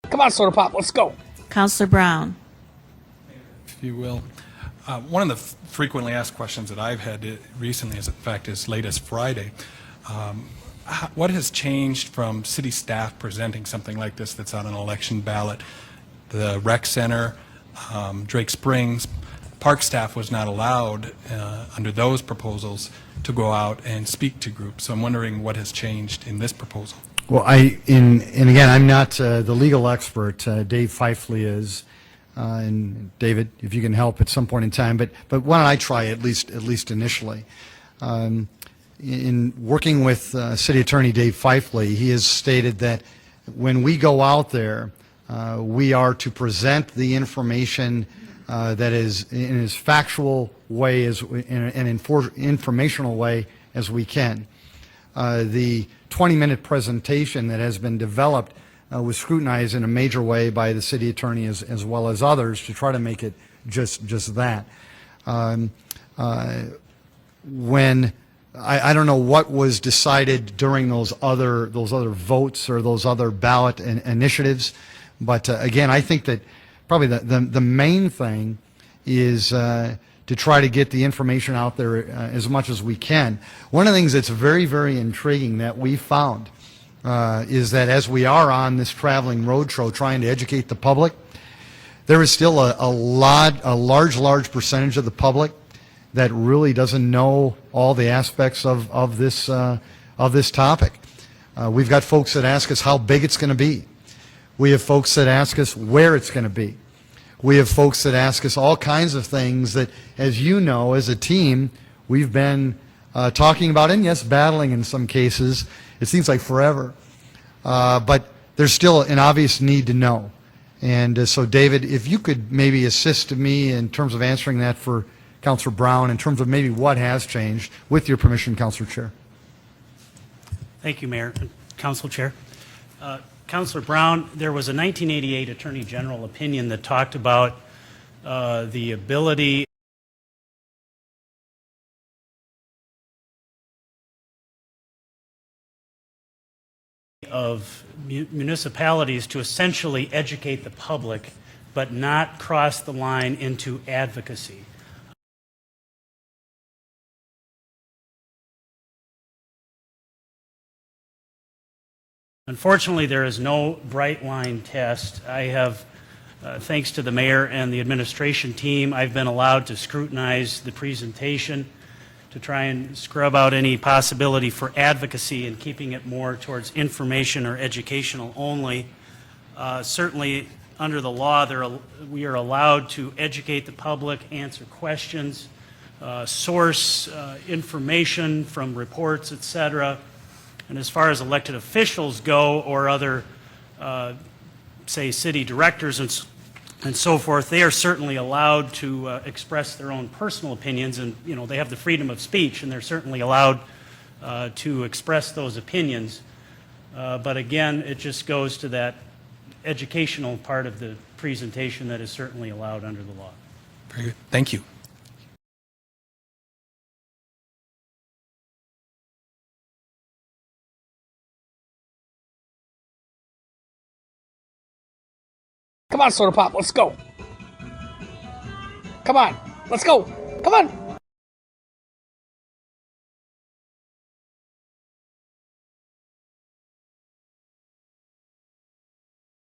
Come on, Soda Pop, let's go. Councilor Brown. If you will. One of the frequently asked questions that I've had recently, in fact, as late as Friday, what has changed from city staff presenting something like this that's on an election ballot? The rec center, Drake Springs, park staff was not allowed under those proposals to go out and speak to groups. So I'm wondering what has changed in this proposal. Well, and again, I'm not the legal expert. Dave Fifley is, and David, if you can help at some point in time. But why don't I try at least initially? In working with City Attorney Dave Fifley, he has stated that when we go out there, we are to present the information that is in as factual way as and informational way as we can. The 20-minute presentation that has been developed was scrutinized in a major way by the city attorney as well as others to try to make it just that. When I don't know what was decided during those other votes or those other ballot initiatives, but again, I think that probably the main thing is to try to get the information out there as much as we can. One of the things that's very, very intriguing that we found is that as we are on this traveling roadshow trying to educate the public, there is still a large percentage of the public that really doesn't know all the aspects of this topic. We've got folks that ask us how big it's going to be. We have folks that ask us where it's going to be. We have folks that ask us all kinds of things that, as you know, as a team, we've been talking about, and yes, battling in some cases. It seems like forever. But there's still an obvious need to know. And so, David, if you could maybe assist me in terms of answering that for Councilor Brown, in terms of maybe what has changed, with your permission, Councilor Chair. Thank you, Mayor. Council Chair. Councilor Brown, there was a 1988 Attorney General opinion that talked about the ability of municipalities to essentially educate the public but not cross the line into advocacy. Unfortunately, there is no bright line test. I have, thanks to the mayor and the administration team, I've been allowed to scrutinize the presentation to try and scrub out any possibility for advocacy and keeping it more towards information or educational only. Certainly, under the law, we are allowed to educate the public, answer questions, source information from reports, etc. And as far as elected officials go, or other, say, city directors and so forth, they are certainly allowed to express their own personal opinions, and they have the freedom of speech, and they're certainly allowed to express those opinions. But again, it just goes to that educational part of the presentation that is certainly allowed under the law. Very good. Thank you. Come on, Soda Pop, let's go. Come on, let's go. Come on.